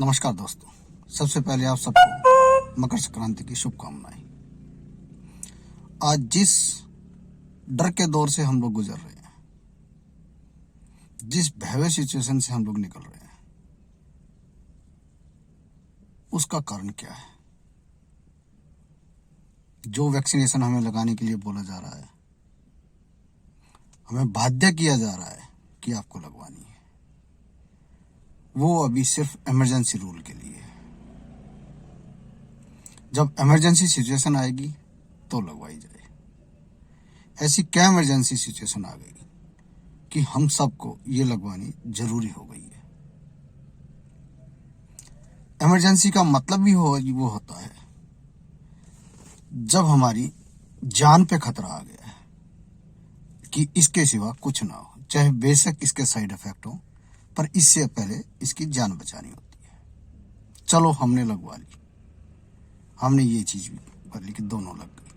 नमस्कार दोस्तों, सबसे पहले आप सबको मकर संक्रांति की शुभकामनाएं। आज जिस डर के दौर से हम लोग गुजर रहे हैं, जिस भयावह सिचुएशन से हम लोग निकल रहे हैं, उसका कारण क्या है? जो वैक्सीनेशन हमें लगाने के लिए बोला जा रहा है, हमें बाध्य किया जा रहा है कि आपको लगवानी है, वो अभी सिर्फ इमरजेंसी रूल के लिए है। जब इमरजेंसी सिचुएशन आएगी तो लगवाई जाए। ऐसी क्या इमरजेंसी सिचुएशन आ गई कि हम सबको ये लगवानी जरूरी हो गई है? इमरजेंसी का मतलब भी वो होता है जब हमारी जान पे खतरा आ गया है कि इसके सिवा कुछ ना हो, चाहे बेशक इसके साइड इफेक्ट हो, पर इससे पहले इसकी जान बचानी होती है। चलो हमने लगवा ली, हमने ये चीज भी कर ली कि दोनों लग गई।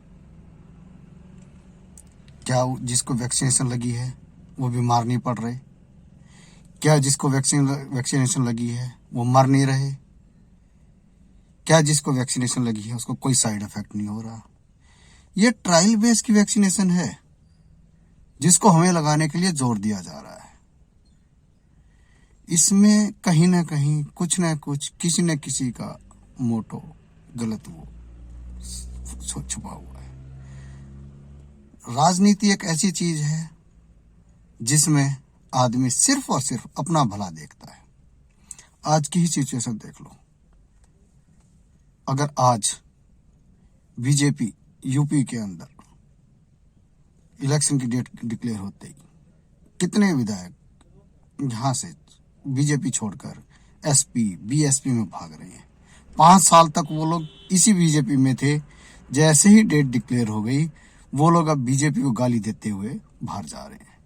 क्या जिसको वैक्सीनेशन लगी है वो बीमार नहीं पड़ रहे? क्या जिसको वैक्सीनेशन लगी है वो मर नहीं रहे? क्या जिसको वैक्सीनेशन लगी है उसको कोई साइड इफेक्ट नहीं हो रहा? ये ट्रायल बेस की वैक्सीनेशन है जिसको हमें लगाने के लिए जोर दिया जा रहा है। इसमें कहीं ना कहीं कुछ ना कुछ किसी न किसी का मोटो गलत वो छुपा हुआ है। राजनीति एक ऐसी चीज है जिसमें आदमी सिर्फ और सिर्फ अपना भला देखता है। आज की ही सिचुएशन देख लो। अगर आज बीजेपी यूपी के अंदर इलेक्शन की डेट डिक्लेयर होते ही कितने विधायक यहां से बीजेपी छोड़कर एसपी बीएसपी में भाग रहे हैं। 5 साल तक वो लोग इसी बीजेपी में थे। जैसे ही डेट डिक्लेयर हो गई वो लोग अब बीजेपी को गाली देते हुए बाहर जा रहे हैं।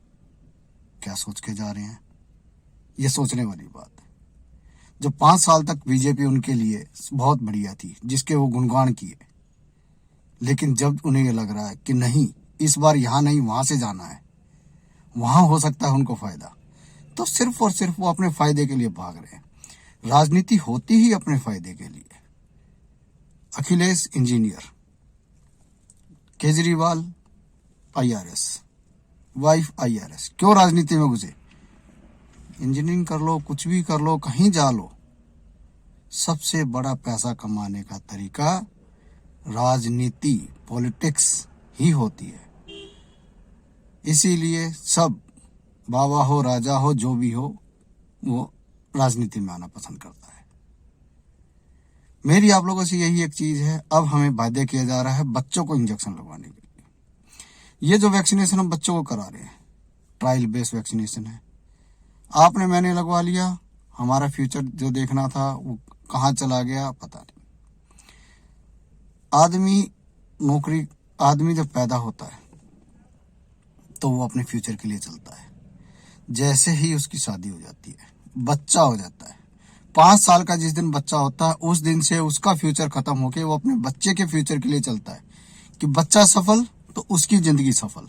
क्या सोच के जा रहे हैं? ये सोचने वाली बात है। जब 5 साल तक बीजेपी उनके लिए बहुत बढ़िया थी, जिसके वो गुणगान किए, लेकिन जब उन्हें ये लग रहा है कि नहीं, इस बार यहां नहीं वहां से जाना है, वहां हो सकता है उनको फायदा, तो सिर्फ और सिर्फ वो अपने फायदे के लिए भाग रहे हैं। राजनीति होती ही अपने फायदे के लिए। Akhilesh engineer, Kejriwal IRS, wife IRS, क्यों राजनीति में घुसे? इंजीनियरिंग कर लो, कुछ भी कर लो, कहीं जा लो। सबसे बड़ा पैसा कमाने का तरीका राजनीति, पॉलिटिक्स ही होती है। इसीलिए सब बाबा हो, राजा हो, जो भी हो, वो राजनीति में आना पसंद करता है। मेरी आप लोगों से यही एक चीज है, अब हमें बाध्य किया जा रहा है बच्चों को इंजेक्शन लगवाने के लिए। ये जो वैक्सीनेशन हम बच्चों को करा रहे हैं, ट्रायल बेस्ड वैक्सीनेशन है। आपने मैंने लगवा लिया, हमारा फ्यूचर जो देखना था वो कहाँ चला गया पता नहीं। आदमी जब पैदा होता है तो वो अपने फ्यूचर के लिए चलता है। जैसे ही उसकी शादी हो जाती है, बच्चा हो जाता है, 5 साल का जिस दिन बच्चा होता है उस दिन से उसका फ्यूचर खत्म होके वो अपने बच्चे के फ्यूचर के लिए चलता है कि बच्चा सफल तो उसकी जिंदगी सफल।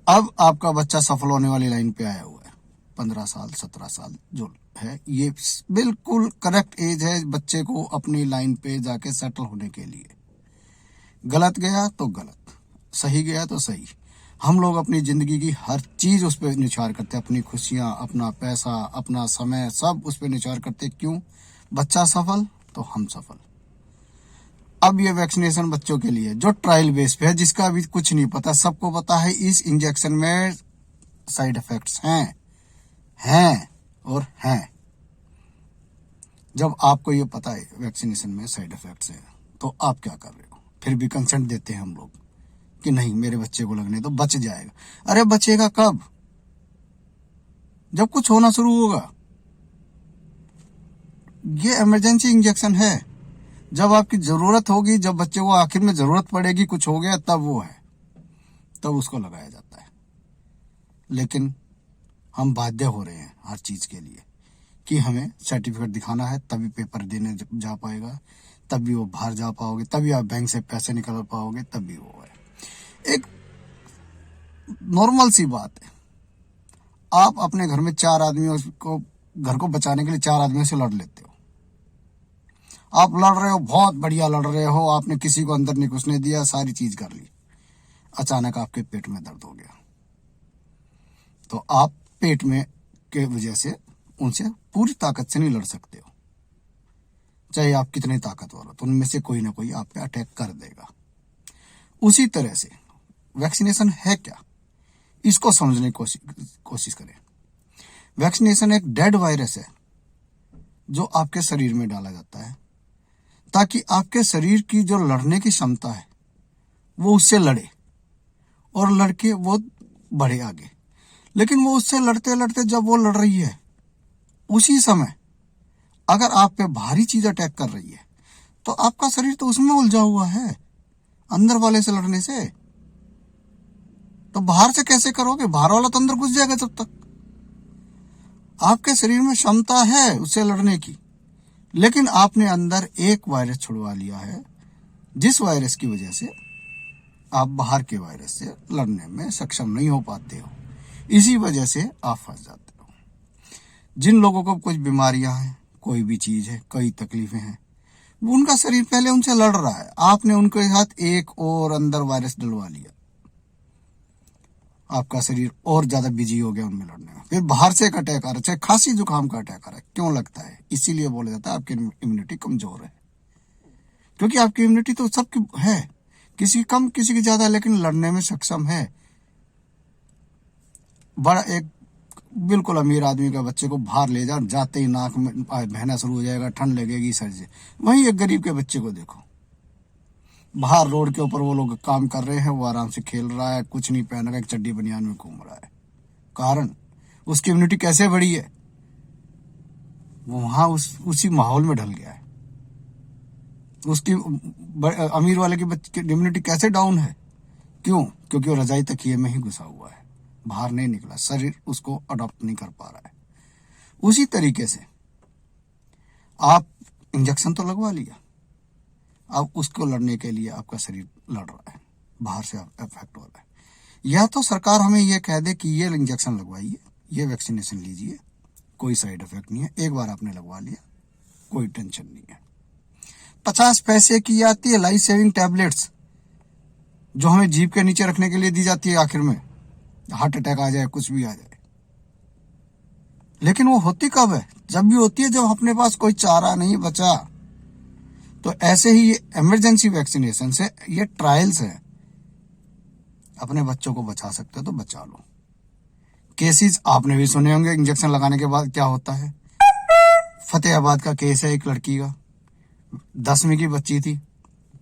अब आपका बच्चा सफल होने वाली लाइन पे आया हुआ है। 15 साल 17 साल जो है, ये बिल्कुल करेक्ट एज है बच्चे को अपनी लाइन पे जाके सेटल होने के लिए। गलत गया तो गलत, सही गया तो सही। हम लोग अपनी जिंदगी की हर चीज उस पर निछावर करते हैं, अपनी खुशियां, अपना पैसा, अपना समय, सब उस पर निछावर करते। क्यों? बच्चा सफल तो हम सफल। अब ये वैक्सीनेशन बच्चों के लिए जो ट्रायल बेस पे है, जिसका अभी कुछ नहीं पता, सबको पता है इस इंजेक्शन में साइड इफेक्ट्स हैं और हैं। जब आपको ये पता है वैक्सीनेशन में साइड इफेक्ट्स है तो आप क्या कर रहे हो? फिर भी कंसेंट देते हैं हम लोग कि नहीं, मेरे बच्चे को लगने तो बच जाएगा। अरे बचेगा कब? जब कुछ होना शुरू होगा। ये इमरजेंसी इंजेक्शन है। जब आपकी जरूरत होगी, जब बच्चे को आखिर में जरूरत पड़ेगी, कुछ हो गया, तब वो है, तब उसको लगाया जाता है। लेकिन हम बाध्य हो रहे हैं हर चीज के लिए कि हमें सर्टिफिकेट दिखाना है, तभी पेपर देने जा पाएगा, तभी वो बाहर जा पाओगे, तभी आप बैंक से पैसे निकाल पाओगे, तभी वो है। एक नॉर्मल सी बात है। आप अपने घर में 4 आदमियों को घर को बचाने के लिए 4 आदमियों से लड़ लेते हो। आप लड़ रहे हो, बहुत बढ़िया लड़ रहे हो, आपने किसी को अंदर नहीं घुसने दिया, सारी चीज कर ली, अचानक आपके पेट में दर्द हो गया, तो आप पेट में के वजह से उनसे पूरी ताकत से नहीं लड़ सकते हो। चाहे आप कितने ताकतवर हो, तो उनमें से कोई ना कोई आप पे अटैक कर देगा। उसी तरह से वैक्सीनेशन है क्या, इसको समझने की कोशिश करें। वैक्सीनेशन एक डेड वायरस है जो आपके शरीर में डाला जाता है ताकि आपके शरीर की जो लड़ने की क्षमता है वो उससे लड़े और लड़के वो बढ़े आगे। लेकिन वो उससे लड़ते लड़ते जब वो लड़ रही है, उसी समय अगर आप पे भारी चीज अटैक कर रही है तो आपका शरीर तो उसमें उलझा हुआ है अंदर वाले से लड़ने से, तो बाहर से कैसे करोगे? बाहर वाला तो अंदर घुस जाएगा। जब तक आपके शरीर में क्षमता है उससे लड़ने की, लेकिन आपने अंदर एक वायरस छुड़वा लिया है, जिस वायरस की वजह से आप बाहर के वायरस से लड़ने में सक्षम नहीं हो पाते हो। इसी वजह से आप फंस जाते हो। जिन लोगों को कुछ बीमारियां हैं, कोई भी चीज है, कई तकलीफें हैं, उनका शरीर पहले उनसे लड़ रहा है, आपने उनके साथ एक और अंदर वायरस डलवा लिया, आपका शरीर और ज्यादा बिजी हो गया उनमें लड़ने में। फिर बाहर से एक अटैक आ रहा है, चाहे खांसी जुकाम का अटैक आ रहा है, क्यों लगता है? इसीलिए बोला जाता है आपकी इम्यूनिटी कमजोर है, क्योंकि आपकी इम्यूनिटी तो सबकी है, किसी की कम किसी की ज्यादा, लेकिन लड़ने में सक्षम है। बड़ा एक बिल्कुल अमीर आदमी का बच्चे को बाहर ले जा, जाते ही नाक में बहना शुरू हो जाएगा, ठंड लगेगी, सर्दी। वहीं एक गरीब के बच्चे को देखो, बाहर रोड के ऊपर वो लोग काम कर रहे हैं, वो आराम से खेल रहा है, कुछ नहीं पहन रहा, एक चड्डी बनियान में घूम रहा है। कारण उसकी इम्यूनिटी कैसे बढ़ी है? वो वहां उसी माहौल में ढल गया है। उसकी अमीर वाले की बच्चे की इम्यूनिटी कैसे डाउन है? क्यों? क्योंकि वो रजाई तकिए में ही घुसा हुआ है, बाहर नहीं निकला, शरीर उसको अडॉप्ट नहीं कर पा रहा है। उसी तरीके से आप इंजेक्शन तो लगवा लिया, अब उसको लड़ने के लिए आपका शरीर लड़ रहा है, बाहर से इफेक्ट हो रहा है। या तो सरकार हमें यह कह दे कि ये इंजेक्शन लगवाइए, ये वैक्सीनेशन लीजिए, कोई साइड इफेक्ट नहीं है, एक बार आपने लगवा लिया, कोई टेंशन नहीं है। 50 पैसे की आती है लाइफ सेविंग टैबलेट्स, जो हमें जीभ के नीचे रखने के लिए दी जाती है, आखिर में हार्ट अटैक आ जाए, कुछ भी आ जाए। लेकिन वो होती कब है? जब भी होती है जब अपने पास कोई चारा नहीं बचा। तो ऐसे ही ये इमरजेंसी वैक्सीनेशन से, ये ट्रायल्स है, अपने बच्चों को बचा सकते हो तो बचा लो। केसेस आपने भी सुने होंगे इंजेक्शन लगाने के बाद क्या होता है। फतेहाबाद का केस है, एक लड़की का, 10वीं की बच्ची थी,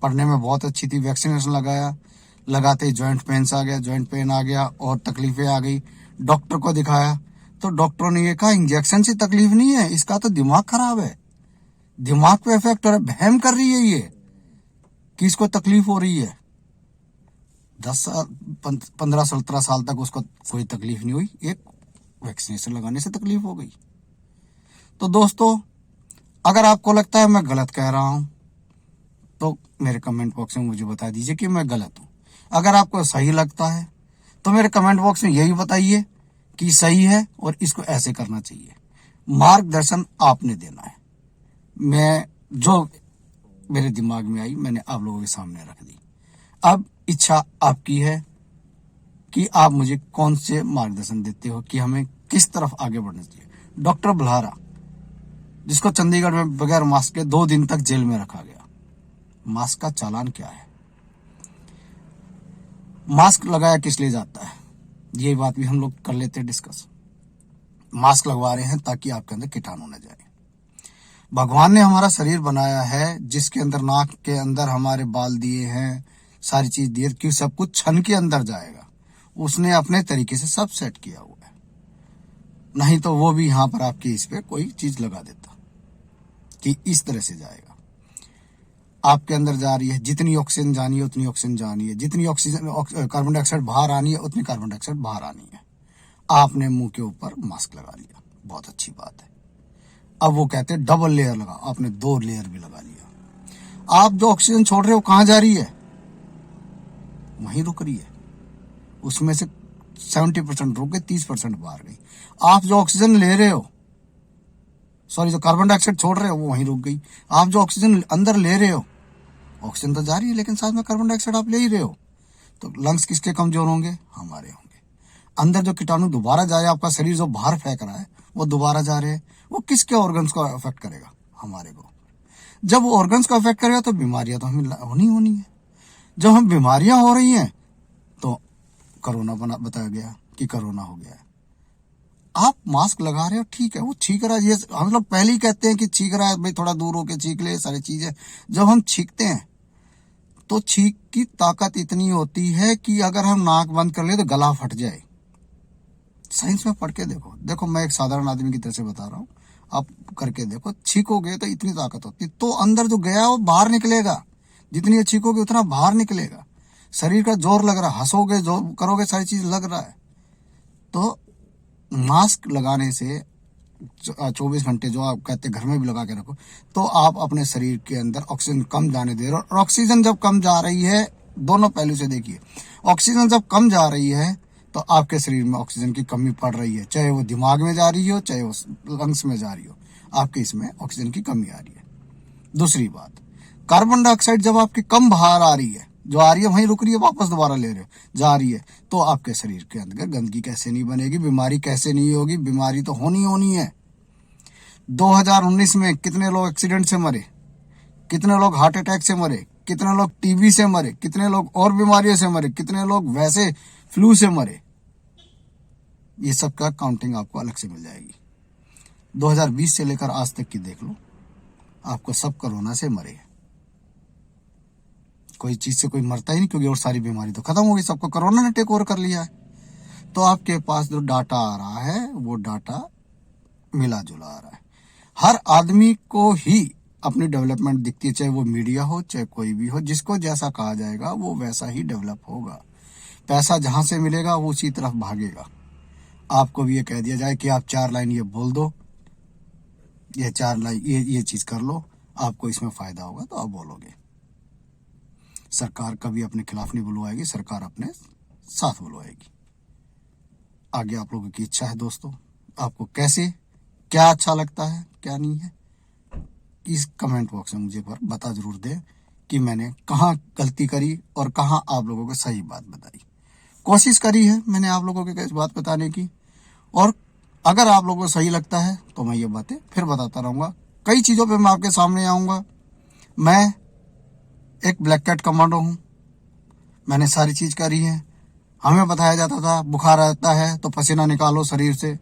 पढ़ने में बहुत अच्छी थी, वैक्सीनेशन लगाया, लगाते ही ज्वाइंट पेन आ गया और तकलीफें आ गई। डॉक्टर को दिखाया तो डॉक्टरों ने ये कहा इंजेक्शन से तकलीफ नहीं है, इसका तो दिमाग खराब है, दिमाग पे इफेक्ट हो रहा है, वहम कर रही है ये कि इसको तकलीफ हो रही है। 10 साल 15-17 साल तक उसको कोई तकलीफ नहीं हुई, एक वैक्सीनेशन लगाने से तकलीफ हो गई। तो दोस्तों, अगर आपको लगता है मैं गलत कह रहा हूं तो मेरे कमेंट बॉक्स में मुझे बता दीजिए कि मैं गलत हूं। अगर आपको सही लगता है तो मेरे कमेंट बॉक्स में यही बताइए कि सही है और इसको ऐसे करना चाहिए। मार्गदर्शन आपने देना है, मैं जो मेरे दिमाग में आई मैंने आप लोगों के सामने रख दी। अब इच्छा आपकी है कि आप मुझे कौन से मार्गदर्शन देते हो कि हमें किस तरफ आगे बढ़ना चाहिए। डॉक्टर बुल्हारा, जिसको चंडीगढ़ में बगैर मास्क के 2 दिन तक जेल में रखा गया, मास्क का चालान क्या है? मास्क लगाया किस लिए जाता है, ये बात भी हम लोग कर लेते हैं डिस्कस। मास्क लगवा रहे हैं ताकि आपके अंदर कीटाणु न जाए। भगवान ने हमारा शरीर बनाया है, जिसके अंदर नाक के अंदर हमारे बाल दिए हैं, सारी चीज दिए, कि सब कुछ छन के अंदर जाएगा। उसने अपने तरीके से सब सेट किया हुआ है, नहीं तो वो भी यहाँ पर आपकी इस पे कोई चीज लगा देता कि इस तरह से जाएगा। आपके अंदर जा रही है, जितनी ऑक्सीजन जानी है उतनी ऑक्सीजन जानी है, जितनी ऑक्सीजन कार्बन डाइऑक्साइड बाहर आनी है उतनी कार्बन डाइऑक्साइड बाहर आनी है। आपने मुंह के ऊपर मास्क लगा लिया, बहुत अच्छी बात है। अब वो कहते हैं डबल लेयर लगा, आपने 2 लेयर भी लगा लिया। आप जो ऑक्सीजन छोड़ रहे हो कहां जा रही है? वहीं रुक रही है, उसमें से 70% रुक गई, 30% बाहर गई। आप जो ऑक्सीजन ले रहे हो सॉरी, जो कार्बन डाइऑक्साइड छोड़ रहे हो वो वहीं रुक गई। आप जो ऑक्सीजन अंदर ले रहे हो, ऑक्सीजन तो जा रही है लेकिन साथ में कार्बन डाइऑक्साइड आप ले ही रहे हो, तो लंग्स किसके कमजोर होंगे? हमारे होंगे। अंदर जो कीटाणु दोबारा जाए, आपका शरीर जो बाहर फेंक रहा है वो दोबारा जा रहे हैं, वो किसके ऑर्गन्स को अफेक्ट करेगा? हमारे को। जब वो ऑर्गन्स को अफेक्ट करेगा तो बीमारियां तो हमें होनी है। जब हम बीमारियां हो रही हैं तो कोरोना बताया गया कि कोरोना हो गया है। आप मास्क लगा रहे हो, ठीक है, वो छींक रहा है, ये हम लोग पहले ही कहते हैं कि छींक रहा है, भाई थोड़ा दूर होके छींक ले, सारी चीजें। जब हम छींकते हैं तो छींक की ताकत इतनी होती है कि अगर हम नाक बंद कर ले तो गला फट जाए। साइंस में पढ़ के देखो, मैं एक साधारण आदमी की तरह से बता रहा हूँ, आप करके देखो, छींकोगे तो इतनी ताकत होती, तो अंदर जो गया वो बाहर निकलेगा। जितनी छींकोगे उतना बाहर निकलेगा। शरीर का जोर लग रहा है, हंसोगे, जो करोगे, सारी चीज लग रहा है। तो मास्क लगाने से 24 घंटे जो आप कहते हैं घर में भी लगा के रखो, तो आप अपने शरीर के अंदर ऑक्सीजन कम जाने दे रहे हो। और ऑक्सीजन जब कम जा रही है, दोनों पहलू से देखिए, ऑक्सीजन जब कम जा रही है तो आपके शरीर में ऑक्सीजन की कमी पड़ रही है, चाहे वो दिमाग में जा रही हो, चाहे वो लंग्स में जा रही हो, आपके इसमें ऑक्सीजन की कमी आ रही है। दूसरी बात, कार्बन डाइऑक्साइड जब आपकी कम बाहर आ रही है, जो आ रही है वहीं रुक रही है, वापस दोबारा ले रहे हो, जा रही है, तो आपके शरीर के अंदर गंदगी कैसे नहीं बनेगी, बीमारी कैसे नहीं होगी? बीमारी तो होनी है। 2019 में कितने लोग एक्सीडेंट से मरे, कितने लोग हार्ट अटैक से मरे, कितने लोग टीबी से मरे, कितने लोग और बीमारियों से मरे, कितने लोग वैसे फ्लू से मरे। ये सब का काउंटिंग आपको अलग से मिल जाएगी। 2020 से लेकर आज तक की देख लो, आपको सब कोरोना से मरे। कोई चीज से कोई मरता ही नहीं, क्योंकि और सारी बीमारी तो खत्म हो गई, सबको कोरोना ने टेक ओवर कर लिया है। तो आपके पास जो डाटा आ रहा है वो डाटा मिला जुला आ रहा है। हर आदमी को ही अपनी डेवलपमेंट दिखती है, चाहे वो मीडिया हो, चाहे कोई भी हो, जिसको जैसा कहा जाएगा वो वैसा ही डेवलप होगा। पैसा जहां से मिलेगा वो उसी तरफ भागेगा। आपको भी ये कह दिया जाए कि आप 4 लाइन ये बोल दो, ये 4 लाइन ये चीज कर लो, आपको इसमें फायदा होगा, तो आप बोलोगे। सरकार कभी अपने खिलाफ नहीं बुलवाएगी, सरकार अपने साथ बुलवाएगी। आगे आप लोगों की इच्छा है दोस्तों, आपको कैसे, क्या अच्छा लगता है, क्या नहीं है, इस कमेंट बॉक्स में मुझे पर बता जरूर दे कि मैंने कहाँ गलती करी और कहाँ आप लोगों को सही बात बताई। कोशिश करी है मैंने आप लोगों को इस बात बताने की, और अगर आप लोगों को सही लगता है तो मैं ये बातें फिर बताता रहूंगा। कई चीजों पे मैं आपके सामने आऊंगा। मैं एक ब्लैक कैट कमांडो हूं, मैंने सारी चीज करी है। हमें बताया जाता था बुखार आता है तो पसीना निकालो शरीर से,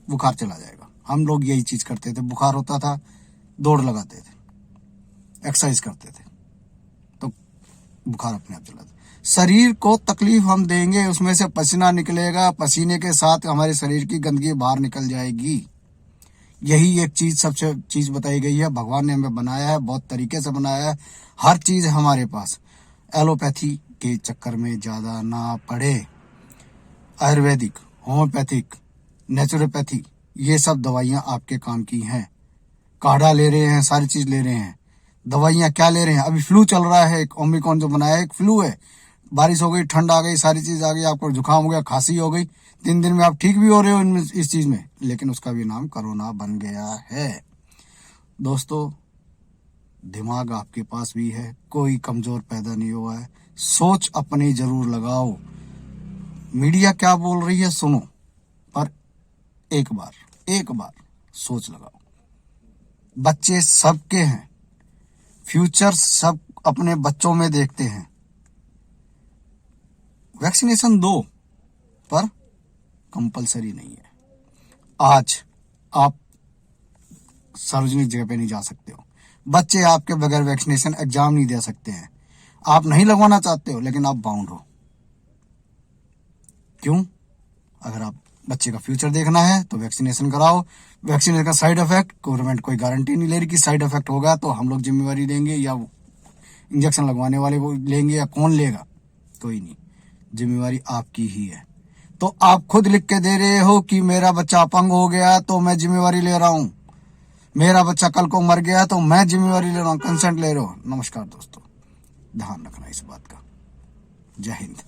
बुखार चला जाएगा। हम लोग यही चीज करते थे, बुखार होता था दौड़ लगाते थे, एक्सरसाइज करते थे, तो बुखार अपने आप चला जाता। शरीर को तकलीफ हम देंगे, उसमें से पसीना निकलेगा, पसीने के साथ हमारे शरीर की गंदगी बाहर निकल जाएगी। यही एक चीज, सबसे चीज बताई गई है। भगवान ने हमें बनाया है, बहुत तरीके से बनाया है, हर चीज है हमारे पास। एलोपैथी के चक्कर में ज्यादा ना पड़े। आयुर्वेदिक, होम्योपैथिक, नेचुरोपैथी, ये सब दवाइयां आपके काम की हैं। काढ़ा ले रहे हैं, सारी चीज ले रहे हैं, दवाइयां क्या ले रहे हैं? अभी फ्लू चल रहा है, एक ओमिक्रॉन जो बनाया है, एक फ्लू है। बारिश हो गई, ठंड आ गई, सारी चीज आ गई, आपको जुकाम हो गया, खांसी हो गई, 3 दिन में आप ठीक भी हो रहे हो इस चीज में, लेकिन उसका भी नाम कोरोना बन गया है। दोस्तों, दिमाग आपके पास भी है, कोई कमजोर पैदा नहीं हुआ है। सोच अपनी जरूर लगाओ। मीडिया क्या बोल रही है सुनो, पर एक बार सोच लगाओ। बच्चे सबके हैं, फ्यूचर सब अपने बच्चों में देखते हैं। वैक्सीनेशन दो, पर कंपलसरी नहीं है। आज आप सार्वजनिक जगह पे नहीं जा सकते हो, बच्चे आपके बगैर वैक्सीनेशन एग्जाम नहीं दे सकते हैं। आप नहीं लगवाना चाहते हो, लेकिन आप बाउंड हो। क्यों? अगर आप बच्चे का फ्यूचर देखना है तो वैक्सीनेशन कराओ। वैक्सीनेशन का साइड इफेक्ट गवर्नमेंट कोई गारंटी नहीं ले रही कि साइड इफेक्ट होगा तो हम लोग जिम्मेवारी लेंगे, या इंजेक्शन लगवाने वाले को लेंगे, या कौन लेगा? कोई नहीं, जिम्मेवारी आपकी ही है। तो आप खुद लिख के दे रहे हो कि मेरा बच्चा अपंग हो गया तो मैं जिम्मेवारी ले रहा हूं, मेरा बच्चा कल को मर गया तो मैं जिम्मेवारी ले रहा हूं, कंसेंट ले रहा हूं। नमस्कार दोस्तों, ध्यान रखना इस बात का। जय हिंद।